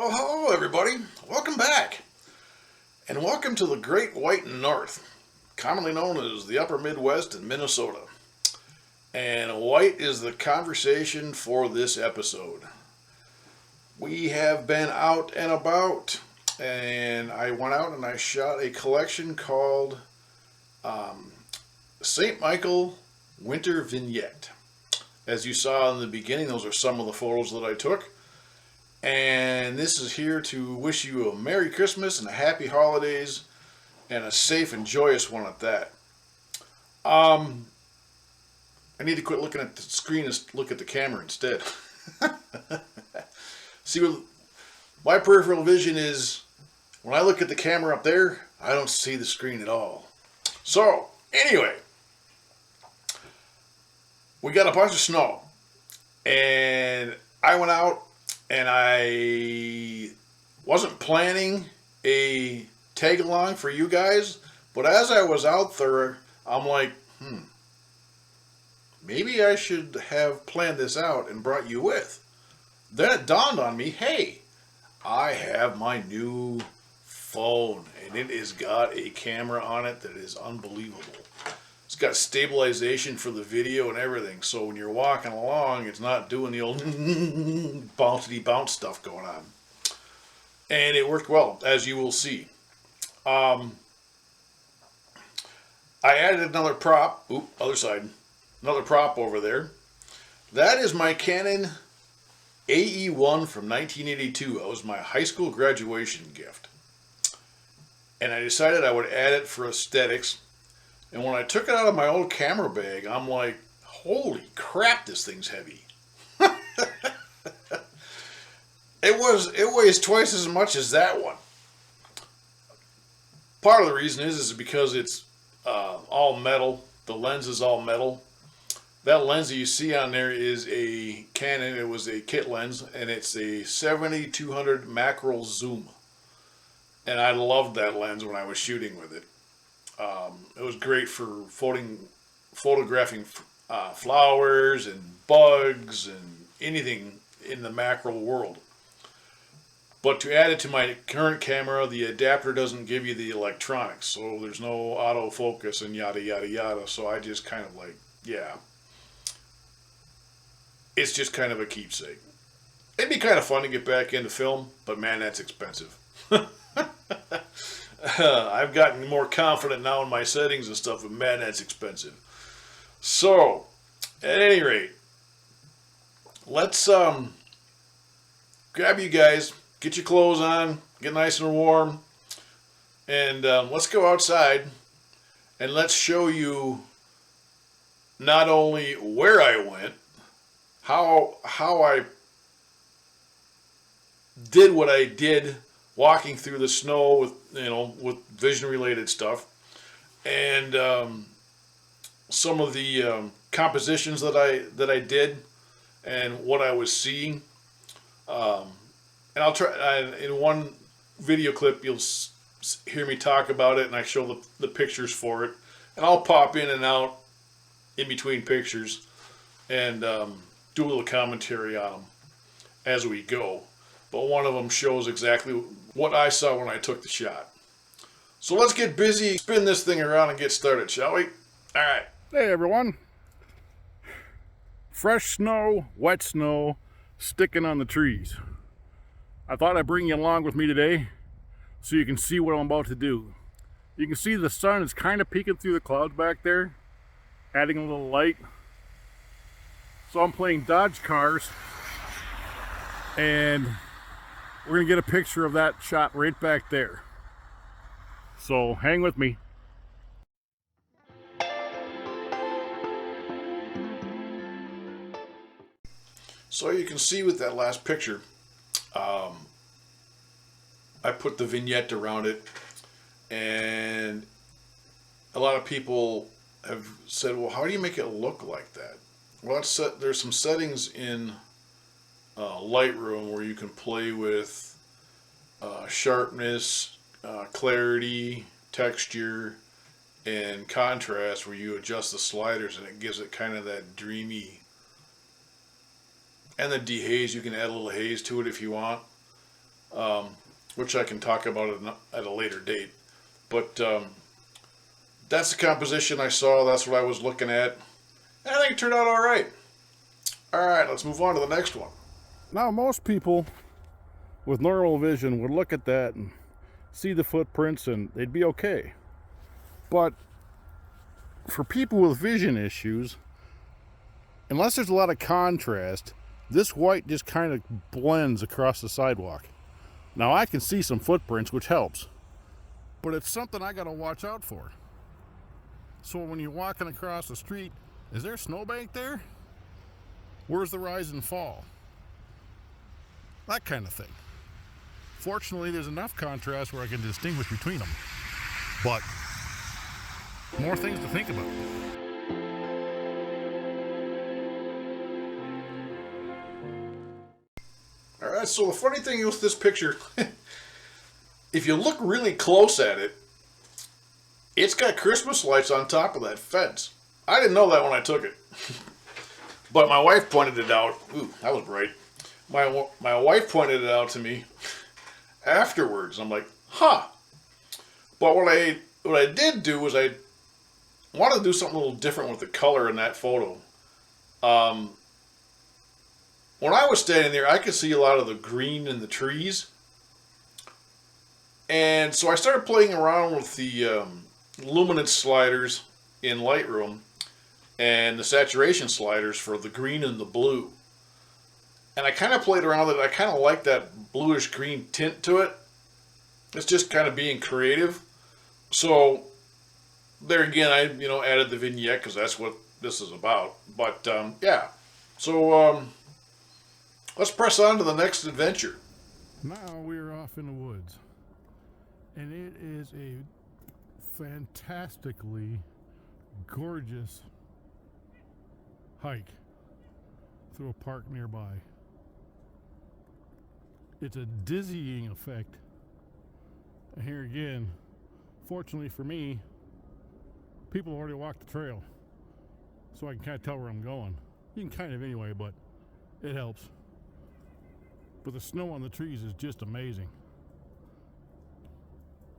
Well, hello everybody. Welcome back. And welcome to the Great White North, commonly known as the Upper Midwest in Minnesota. And white is the conversation for this episode. We have been out and about, and I went out and I shot a collection called St. Michael Winter Vignette. As you saw in the beginning, those are some of the photos that I took. And this is here to wish you a Merry Christmas and a Happy Holidays and a safe and joyous one at that. I need to quit looking at the screen and look at the camera instead. See, what my peripheral vision is, when I look at the camera up there, I don't see the screen at all. So, anyway, we got a bunch of snow. And I went out and I wasn't planning a tag along for you guys, but as I was out there, I'm like, maybe I should have planned this out and brought you with. Then it dawned on me, hey, I have my new phone, and it has got a camera on it that is unbelievable. It's got stabilization for the video and everything, so when you're walking along, it's not doing the old bouncy bounce stuff going on. And it worked well, as you will see. I added another prop. Other side. Another prop over there. That is my Canon AE1 from 1982. That was my high school graduation gift. And I decided I would add it for aesthetics. And when I took it out of my old camera bag, I'm like, holy crap, this thing's heavy. It weighs twice as much as that one. Part of the reason is because it's all metal. The lens is all metal. That lens that you see on there is a Canon. It was a kit lens, and it's a 70-200 macro zoom. And I loved that lens when I was shooting with it. It was great for photographing flowers and bugs and anything in the macro world. But to add it to my current camera, the adapter doesn't give you the electronics, so there's no autofocus and yada yada yada. So I just kind of like, yeah, it's just kind of a keepsake. It'd be kind of fun to get back into film, but man, that's expensive. I've gotten more confident now in my settings and stuff, but man, that's expensive. So, at any rate, let's grab you guys, get your clothes on, get nice and warm, and let's go outside and let's show you not only where I went, how I did what I did walking through the snow with vision related stuff, and some of the compositions that I did and what I was seeing. And I'll try in one video clip you'll hear me talk about it, and I show the pictures for it, and I'll pop in and out in between pictures and do a little commentary on them as we go. But one of them shows exactly what I saw when I took the shot. So let's get busy, spin this thing around and get started, shall we? All right. Hey everyone. Fresh snow, wet snow, sticking on the trees. I thought I'd bring you along with me today so you can see what I'm about to do. You can see the sun is kind of peeking through the clouds back there, adding a little light. So I'm playing Dodge Cars, and we're going to get a picture of that shot right back there. So hang with me. So you can see with that last picture, I put the vignette around it, and a lot of people have said, well, how do you make it look like that? Well, there's some settings in Lightroom where you can play with sharpness, clarity, texture, and contrast, where you adjust the sliders and it gives it kind of that dreamy. And the dehaze, you can add a little haze to it if you want. which I can talk about at a later date. But that's the composition I saw. That's what I was looking at. And I think it turned out all right. All right, let's move on to the next one. Now, most people with normal vision would look at that and see the footprints and they'd be okay. But for people with vision issues, unless there's a lot of contrast, this white just kind of blends across the sidewalk. Now, I can see some footprints, which helps, but it's something I gotta watch out for. So when you're walking across the street, is there a snowbank there? Where's the rise and fall? That kind of thing. Fortunately, there's enough contrast where I can distinguish between them. But more things to think about. All right, so the funny thing with this picture, if you look really close at it, it's got Christmas lights on top of that fence. I didn't know that when I took it. But my wife pointed it out. Ooh, that was bright. My wife pointed it out to me afterwards. I'm like, huh. But what I did do was I wanted to do something a little different with the color in that photo. When I was standing there, I could see a lot of the green in the trees. And so I started playing around with the luminance sliders in Lightroom and the saturation sliders for the green and the blue. And I kind of played around with it. I kind of like that bluish green tint to it. It's just kind of being creative. So there again, I added the vignette because that's what this is about. But yeah, so let's press on to the next adventure. Now we're off in the woods, and it is a fantastically gorgeous hike through a park nearby. It's a dizzying effect. And here again, fortunately for me, people already walked the trail, so I can kind of tell where I'm going. You can kind of anyway, but it helps. But the snow on the trees is just amazing.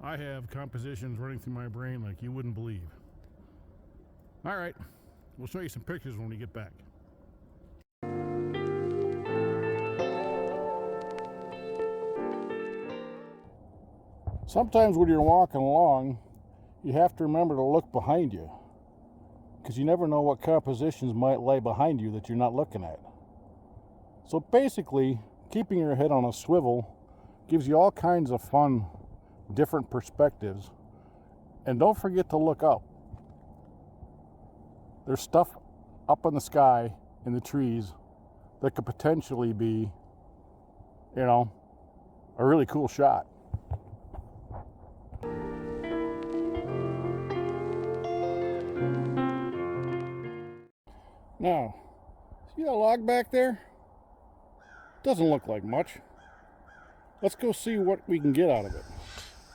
I have compositions running through my brain like you wouldn't believe. All right, we'll show you some pictures when we get back. Sometimes when you're walking along, you have to remember to look behind you, because you never know what compositions might lay behind you that you're not looking at. So basically, keeping your head on a swivel gives you all kinds of fun, different perspectives. And don't forget to look up. There's stuff up in the sky, in the trees, that could potentially be, a really cool shot. Now, see that log back there? Doesn't look like much. Let's go see what we can get out of it.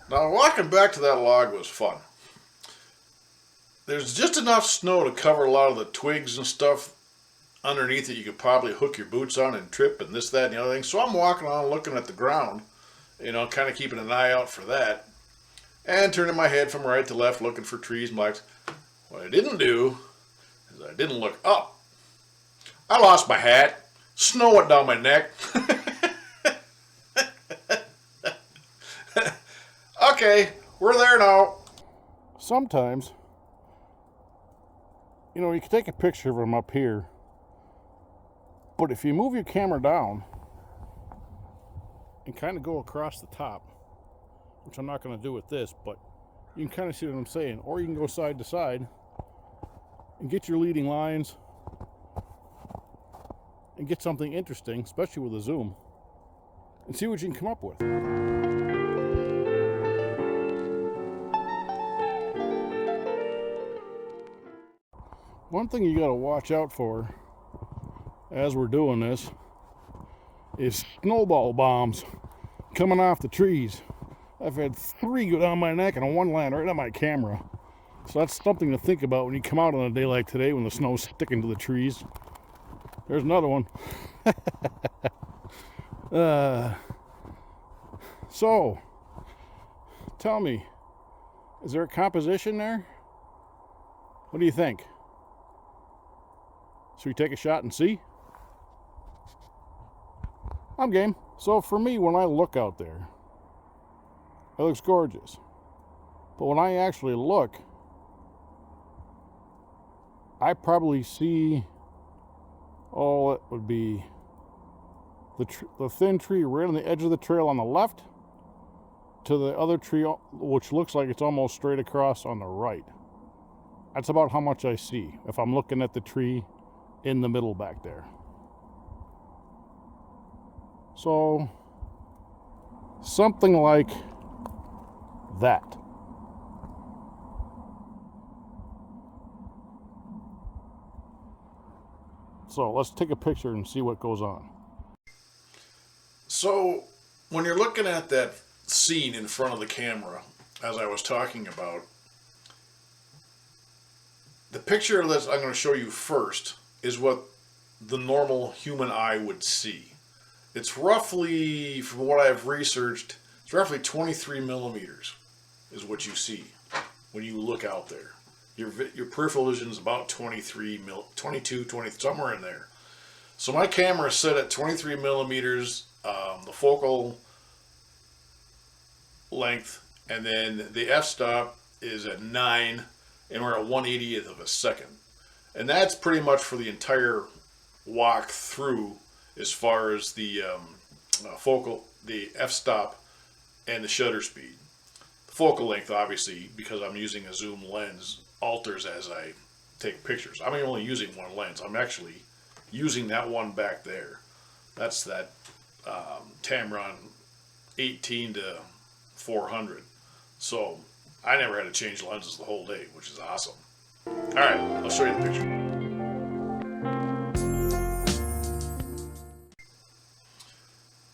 Now, walking back to that log was fun. There's just enough snow to cover a lot of the twigs and stuff underneath it. You could probably hook your boots on and trip and this, that, and the other thing. So I'm walking on looking at the ground, kind of keeping an eye out for that. And turning my head from right to left looking for trees and lights. What I didn't do is I didn't look up. I lost my hat. Snow went down my neck. Okay, we're there now. Sometimes, you can take a picture of them up here, but if you move your camera down and kind of go across the top, which I'm not going to do with this, but you can kind of see what I'm saying, or you can go side to side and get your leading lines and get something interesting, especially with a zoom, and see what you can come up with. One thing you got to watch out for as we're doing this is snowball bombs coming off the trees. I've had 3 go down my neck and 1 land right on my camera. So that's something to think about when you come out on a day like today when the snow's sticking to the trees. There's another one. So, tell me, is there a composition there? What do you think? Should we take a shot and see? I'm game. So for me, when I look out there, it looks gorgeous. But when I actually look, I probably see, oh, it would be the thin tree right on the edge of the trail on the left to the other tree, which looks like it's almost straight across on the right. That's about how much I see if I'm looking at the tree in the middle back there. So, something like that. So, let's take a picture and see what goes on. So, when you're looking at that scene in front of the camera, as I was talking about, the picture that I'm going to show you first is what the normal human eye would see. It's roughly, from what I've researched, it's roughly 23 millimeters is what you see when you look out there. Your peripheral vision is about 22, 20, somewhere in there. So my camera is set at 23 millimeters, the focal length, and then the f-stop is at 9, and we're at 1/80th of a second. And that's pretty much for the entire walk through as far as the the f-stop and the shutter speed. The focal length, obviously, because I'm using a zoom lens, alters as I take pictures. I'm only using one lens. I'm actually using that one back there. That's that Tamron 18 to 400. So I never had to change lenses the whole day, which is awesome. All right, I'll show you the picture.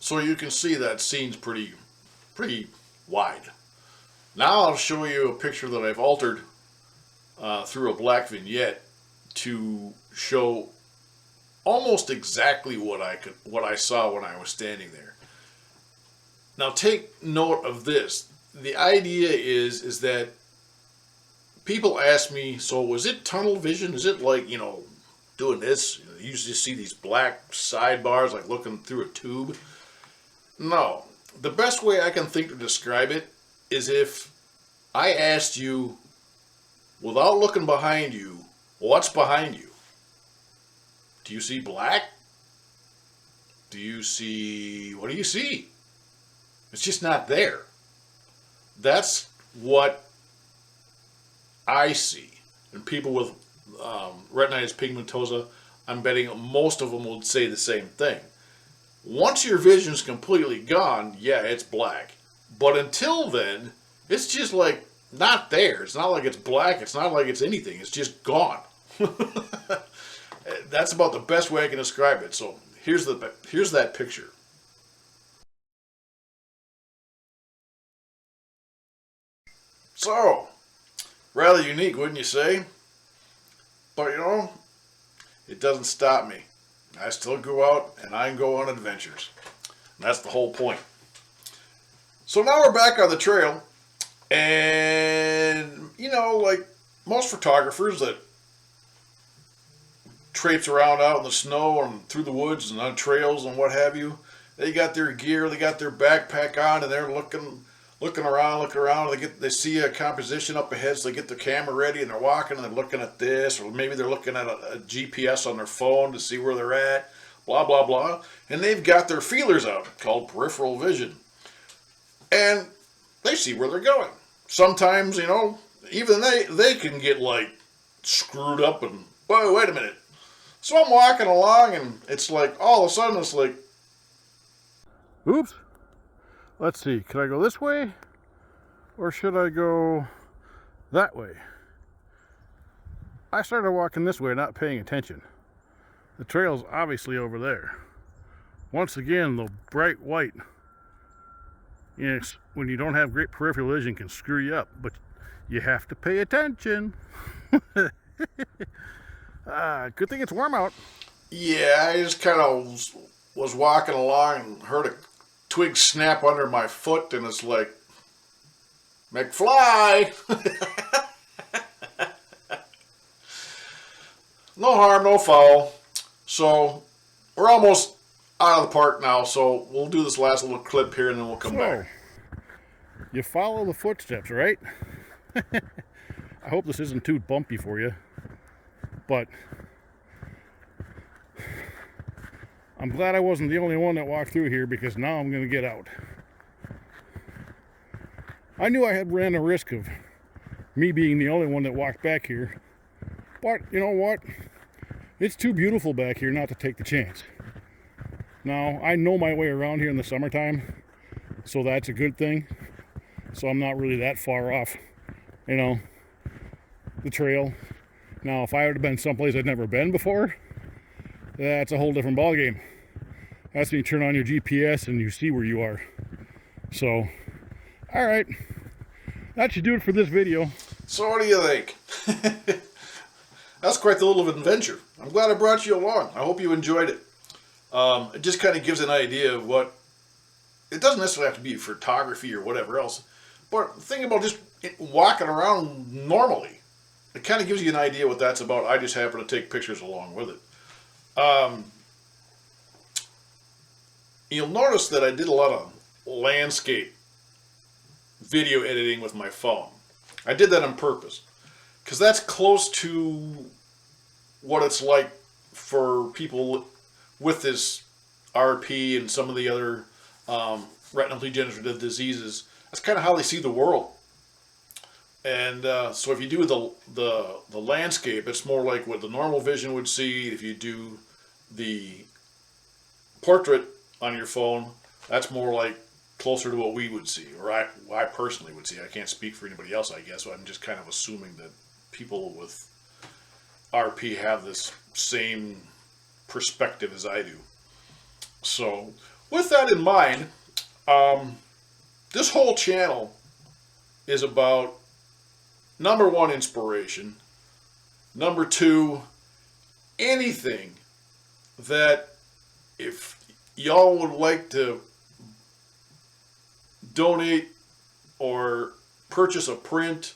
So you can see that scene's pretty wide. Now I'll show you a picture that I've altered through a black vignette to show almost exactly what I saw when I was standing there. Now take note of this. The idea is that people ask me, so was it tunnel vision? Is it like, doing this? You just see these black sidebars like looking through a tube? No. The best way I can think to describe it is if I asked you, without looking behind you, what's behind you? Do you see black? What do you see? It's just not there. That's what I see. And people with retinitis pigmentosa, I'm betting most of them would say the same thing. Once your vision's completely gone, yeah, it's black. But until then, it's just like not there. It's not like it's black. It's not like it's anything. It's just gone. That's about the best way I can describe it. So here's that picture. So, rather unique, wouldn't you say? But it doesn't stop me. I still go out and I go on adventures. And that's the whole point. So now we're back on the trail. And, like most photographers that traipse around out in the snow and through the woods and on trails and what have you, they got their gear, they got their backpack on, and they're looking around. They see a composition up ahead, so they get their camera ready, and they're walking and they're looking at this, or maybe they're looking at a GPS on their phone to see where they're at, blah, blah, blah. And they've got their feelers out, called peripheral vision. And they see where they're going. Sometimes, even they can get, screwed up and, whoa, wait a minute. So I'm walking along, and it's like, all of a sudden, it's like, oops. Let's see, could I go this way? Or should I go that way? I started walking this way, not paying attention. The trail's obviously over there. Once again, the bright white, when you don't have great peripheral vision, can screw you up, but you have to pay attention. Good thing it's warm out. Yeah, I just kind of was walking along and heard twigs snap under my foot, and it's like, McFly! No harm, no foul. So, we're almost out of the park now, so we'll do this last little clip here, and then we'll come back. You follow the footsteps, right? I hope this isn't too bumpy for you, but I'm glad I wasn't the only one that walked through here, because now I'm going to get out. I knew I had ran a risk of me being the only one that walked back here, but you know what? It's too beautiful back here not to take the chance. Now, I know my way around here in the summertime, so that's a good thing. So I'm not really that far off, you know, the trail. Now, if I would have been someplace I'd never been before, that's a whole different ballgame. That's when you turn on your GPS and you see where you are. So, all right, that should do it for this video. So what do you think? That's quite the little adventure. I'm glad I brought you along. I hope you enjoyed it. It just kind of gives an idea of what, it doesn't necessarily have to be photography or whatever else, but think about just walking around normally. It kind of gives you an idea what that's about. I just happen to take pictures along with it. You'll notice that I did a lot of landscape video editing with my phone. I did that on purpose, because that's close to what it's like for people with this RP and some of the other retinal degenerative diseases. That's kind of how they see the world. And so if you do the landscape, it's more like what the normal vision would see. If you do the portrait on your phone, that's more like closer to what we would see, or I personally would see. I can't speak for anybody else, I guess, so I'm just kind of assuming that people with RP have this same perspective as I do. So, with that in mind, this whole channel is about, number one, inspiration. Number two, anything that if y'all would like to donate or purchase a print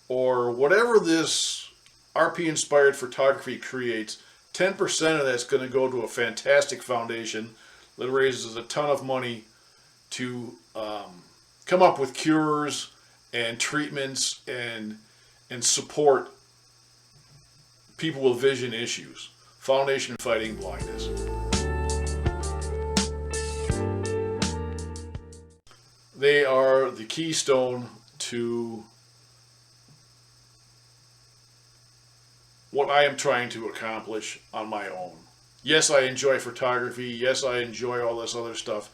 or whatever this RP inspired photography creates, 10% of that's going to go to a fantastic foundation that raises a ton of money to come up with cures and treatments and support people with vision issues. Foundation Fighting Blindness. They are the keystone to what I am trying to accomplish on my own. Yes, I enjoy photography. Yes, I enjoy all this other stuff.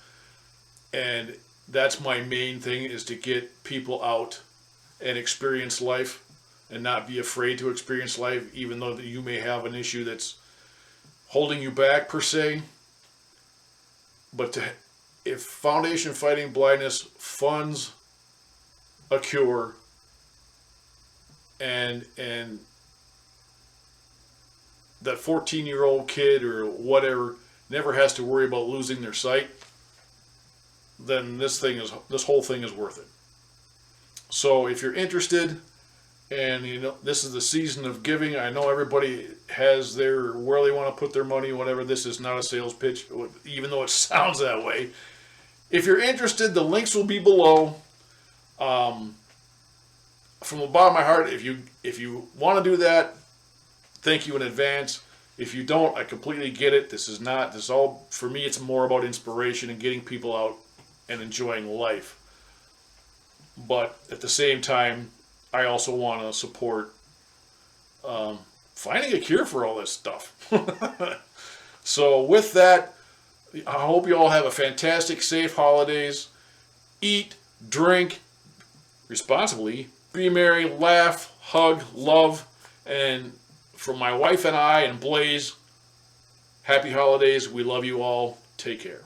And that's my main thing, is to get people out and experience life and not be afraid to experience life, even though you may have an issue that's holding you back per se. But if Foundation Fighting Blindness funds a cure and that 14-year-old kid or whatever never has to worry about losing their sight, then this whole thing is worth it. So if you're interested, and you know this is the season of giving, I know everybody has their where they want to put their money, whatever. This is not a sales pitch, even though it sounds that way. If you're interested, the links will be below. From the bottom of my heart, if you want to do that, thank you in advance. If you don't, I completely get it. This is all, for me, it's more about inspiration and getting people out and enjoying life. But at the same time, I also want to support finding a cure for all this stuff. So with that, I hope you all have a fantastic, safe holidays. Eat, drink responsibly, be merry, laugh, hug, love, and from my wife and I and Blaze, happy holidays. We love you all. Take care.